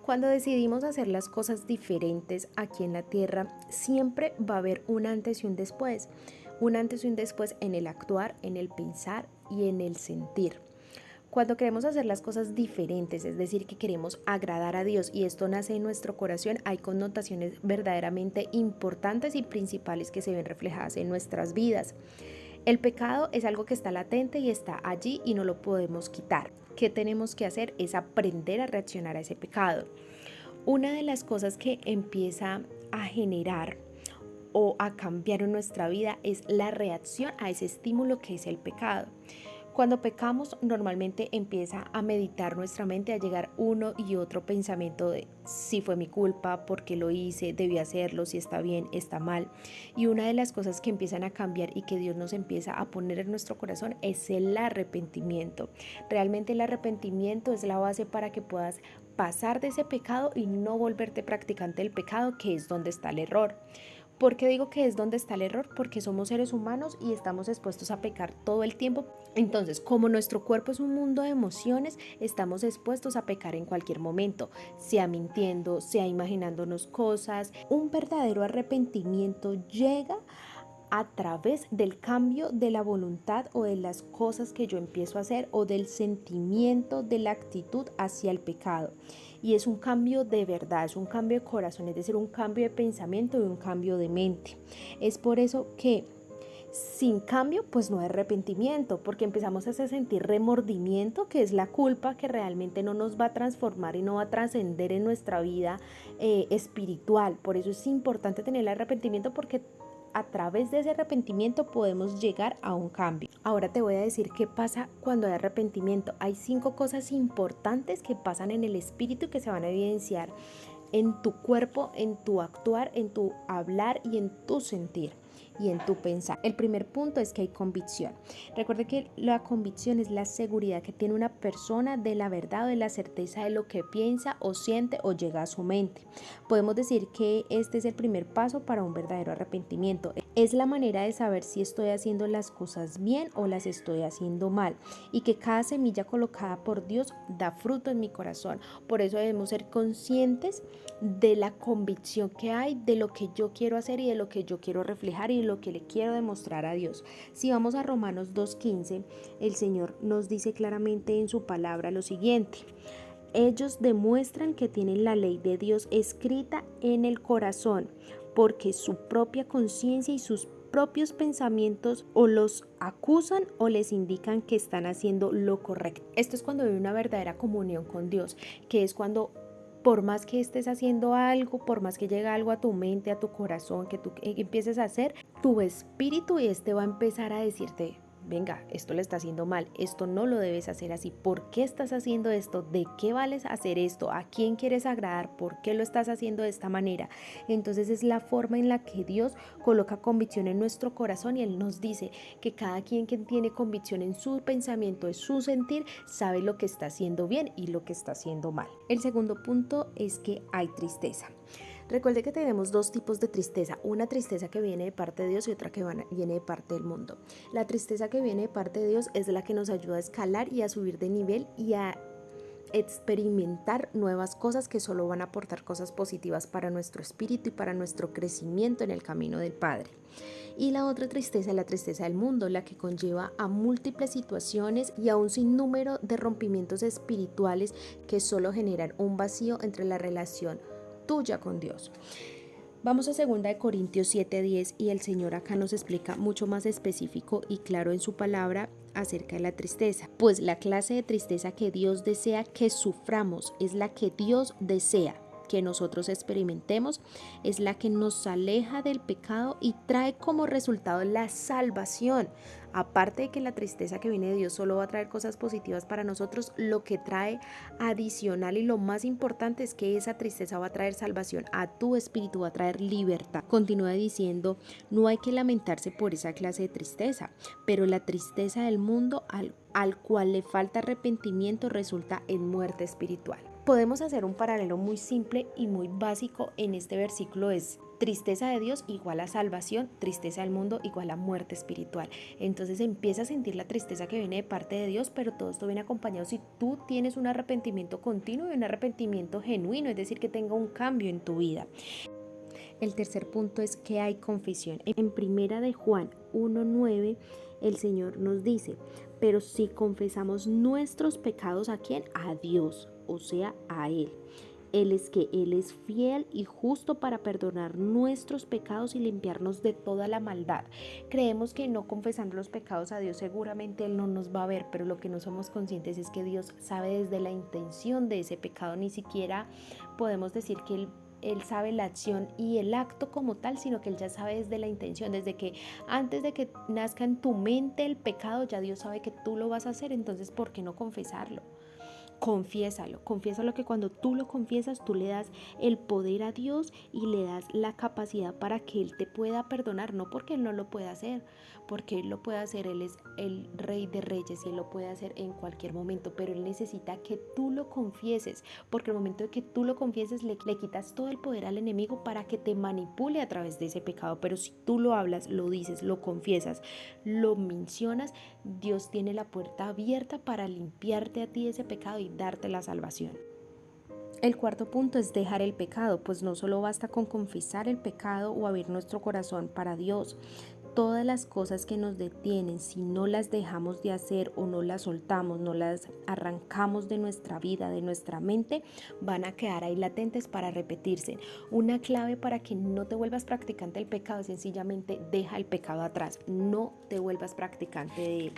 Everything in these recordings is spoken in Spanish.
Cuando decidimos hacer las cosas diferentes aquí en la tierra, siempre va a haber un antes y un después. Un antes y un después en el actuar, en el pensar y en el sentir. Cuando queremos hacer las cosas diferentes, es decir, que queremos agradar a Dios y esto nace en nuestro corazón, hay connotaciones verdaderamente importantes y principales que se ven reflejadas en nuestras vidas. El pecado es algo que está latente y está allí y no lo podemos quitar. ¿Qué tenemos que hacer? Es aprender a reaccionar a ese pecado. Una de las cosas que empieza a generar o a cambiar en nuestra vida es la reacción a ese estímulo que es el pecado. Cuando pecamos, normalmente empieza a meditar nuestra mente, a llegar uno y otro pensamiento de si fue mi culpa, por qué lo hice, debí hacerlo, si está bien, está mal. Y una de las cosas que empiezan a cambiar y que Dios nos empieza a poner en nuestro corazón es el arrepentimiento. Realmente el arrepentimiento es la base para que puedas pasar de ese pecado y no volverte practicante del pecado, que es donde está el error. ¿Por qué digo que es donde está el error? Porque somos seres humanos y estamos expuestos a pecar todo el tiempo. Entonces, como nuestro cuerpo es un mundo de emociones, estamos expuestos a pecar en cualquier momento, sea mintiendo, sea imaginándonos cosas. Un verdadero arrepentimiento llega a través del cambio de la voluntad o de las cosas que yo empiezo a hacer o del sentimiento, de la actitud hacia el pecado. Y es un cambio de verdad, es un cambio de corazón, es decir, un cambio de pensamiento y un cambio de mente. Es por eso que sin cambio, pues no hay arrepentimiento, porque empezamos a sentir remordimiento, que es la culpa que realmente no nos va a transformar y no va a trascender en nuestra vida espiritual. Por eso es importante tener el arrepentimiento, porque a través de ese arrepentimiento podemos llegar a un cambio. Ahora te voy a decir qué pasa cuando hay arrepentimiento. Hay 5 cosas importantes que pasan en el espíritu y que se van a evidenciar en tu cuerpo, en tu actuar, en tu hablar y en tu sentir y en tu pensar. El primer punto es que hay convicción. Recuerde que la convicción es la seguridad que tiene una persona de la verdad o de la certeza de lo que piensa o siente o llega a su mente. Podemos decir que este es el primer paso para un verdadero arrepentimiento. Es la manera de saber si estoy haciendo las cosas bien o las estoy haciendo mal, y que cada semilla colocada por Dios da fruto en mi corazón. Por eso debemos ser conscientes de la convicción que hay de lo que yo quiero hacer y de lo que yo quiero reflejar y de lo que le quiero demostrar a Dios. Si vamos a Romanos 2:15, el Señor nos dice claramente en su palabra lo siguiente: ellos demuestran que tienen la ley de Dios escrita en el corazón, porque su propia conciencia y sus propios pensamientos o los acusan o les indican que están haciendo lo correcto. Esto es cuando hay una verdadera comunión con Dios, que es cuando por más que estés haciendo algo, por más que llegue algo a tu mente, a tu corazón, que tú empieces a hacer, tu espíritu y va a empezar a decirte: venga, esto le está haciendo mal, esto no lo debes hacer así, ¿por qué estás haciendo esto? ¿De qué vales hacer esto? ¿A quién quieres agradar? ¿Por qué lo estás haciendo de esta manera? Entonces es la forma en la que Dios coloca convicción en nuestro corazón, y Él nos dice que cada quien que tiene convicción en su pensamiento, en su sentir, sabe lo que está haciendo bien y lo que está haciendo mal. El segundo punto es que hay tristeza. Recuerde que tenemos 2 tipos de tristeza, una tristeza que viene de parte de Dios y otra que viene de parte del mundo. La tristeza que viene de parte de Dios es la que nos ayuda a escalar y a subir de nivel y a experimentar nuevas cosas que solo van a aportar cosas positivas para nuestro espíritu y para nuestro crecimiento en el camino del Padre. Y la otra tristeza es la tristeza del mundo, la que conlleva a múltiples situaciones y a un sinnúmero de rompimientos espirituales que solo generan un vacío entre la relación tuya con Dios. Vamos a 2 Corintios 7:10 y el Señor acá nos explica mucho más específico y claro en su palabra acerca de la tristeza. Pues la clase de tristeza que Dios desea que suframos es la que Dios desea que nosotros experimentemos, es la que nos aleja del pecado y trae como resultado la salvación. Aparte de que la tristeza que viene de Dios solo va a traer cosas positivas para nosotros, lo que trae adicional y lo más importante es que esa tristeza va a traer salvación a tu espíritu, va a traer libertad. Continúa diciendo: no hay que lamentarse por esa clase de tristeza, pero la tristeza del mundo al cual le falta arrepentimiento resulta en muerte espiritual. Podemos hacer un paralelo muy simple y muy básico en este versículo: es tristeza de Dios igual a salvación, tristeza del mundo igual a muerte espiritual. Entonces empieza a sentir la tristeza que viene de parte de Dios, pero todo esto viene acompañado si tú tienes un arrepentimiento continuo y un arrepentimiento genuino, es decir, que tenga un cambio en tu vida. El tercer punto es que hay confesión. En primera de Juan 1:9 el Señor nos dice: pero si confesamos nuestros pecados, ¿a quién? A Dios, o sea, a Él. Él es fiel y justo para perdonar nuestros pecados y limpiarnos de toda la maldad. Creemos que no confesando los pecados a Dios seguramente Él no nos va a ver, pero lo que no somos conscientes es que Dios sabe desde la intención de ese pecado. Ni siquiera podemos decir que Él sabe la acción y el acto como tal, sino que Él ya sabe desde la intención, desde que antes de que nazca en tu mente el pecado, ya Dios sabe que tú lo vas a hacer. Entonces, ¿por qué no confesarlo? Confiésalo, que cuando tú lo confiesas, tú le das el poder a Dios y le das la capacidad para que Él te pueda perdonar, no porque Él no lo pueda hacer, porque Él lo puede hacer. Él es el Rey de Reyes y Él lo puede hacer en cualquier momento, pero Él necesita que tú lo confieses, porque el momento de que tú lo confieses le quitas todo el poder al enemigo para que te manipule a través de ese pecado. Pero si tú lo hablas, lo dices, lo confiesas, lo mencionas, Dios tiene la puerta abierta para limpiarte a ti ese pecado y darte la salvación. El cuarto punto es dejar el pecado, pues no solo basta con confesar el pecado o abrir nuestro corazón para Dios. Todas las cosas que nos detienen, si no las dejamos de hacer o no las soltamos, no las arrancamos de nuestra vida, de nuestra mente, van a quedar ahí latentes para repetirse. Una clave para que no te vuelvas practicante del pecado es sencillamente deja el pecado atrás, no te vuelvas practicante de él.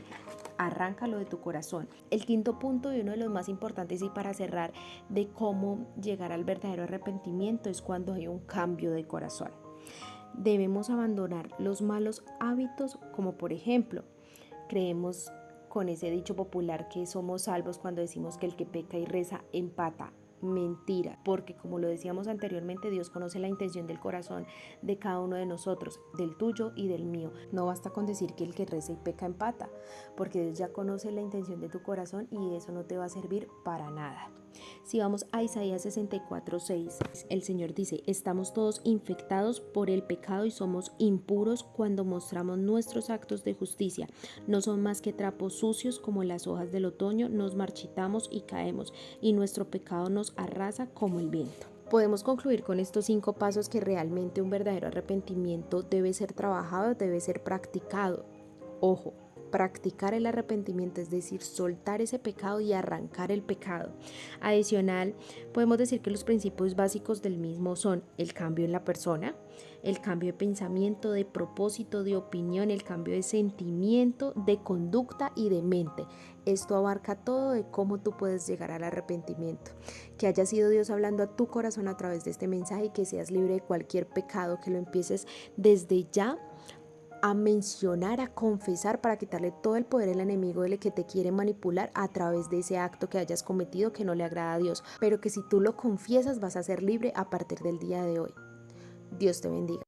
Arráncalo de tu corazón. El quinto punto, y uno de los más importantes, y para cerrar, de cómo llegar al verdadero arrepentimiento, es cuando hay un cambio de corazón. Debemos abandonar los malos hábitos, como por ejemplo, creemos con ese dicho popular que somos salvos cuando decimos que el que peca y reza empata. Mentira, porque como lo decíamos anteriormente, Dios conoce la intención del corazón de cada uno de nosotros, del tuyo y del mío. No basta con decir que el que reza y peca empata, porque Dios ya conoce la intención de tu corazón y eso no te va a servir para nada. Si vamos a Isaías 64:6, el Señor dice: estamos todos infectados por el pecado y somos impuros cuando mostramos nuestros actos de justicia. No son más que trapos sucios como las hojas del otoño, nos marchitamos y caemos, y nuestro pecado nos arrasa como el viento. Podemos concluir con estos 5 pasos que realmente un verdadero arrepentimiento debe ser trabajado, debe ser practicado. Ojo, practicar el arrepentimiento, es decir, soltar ese pecado y arrancar el pecado. Adicional, podemos decir que los principios básicos del mismo son el cambio en la persona, el cambio de pensamiento, de propósito, de opinión, el cambio de sentimiento, de conducta y de mente. Esto abarca todo de cómo tú puedes llegar al arrepentimiento. Que haya sido Dios hablando a tu corazón a través de este mensaje y que seas libre de cualquier pecado, que lo empieces desde ya a mencionar, a confesar, para quitarle todo el poder al enemigo del que te quiere manipular a través de ese acto que hayas cometido que no le agrada a Dios, pero que si tú lo confiesas vas a ser libre a partir del día de hoy. Dios te bendiga.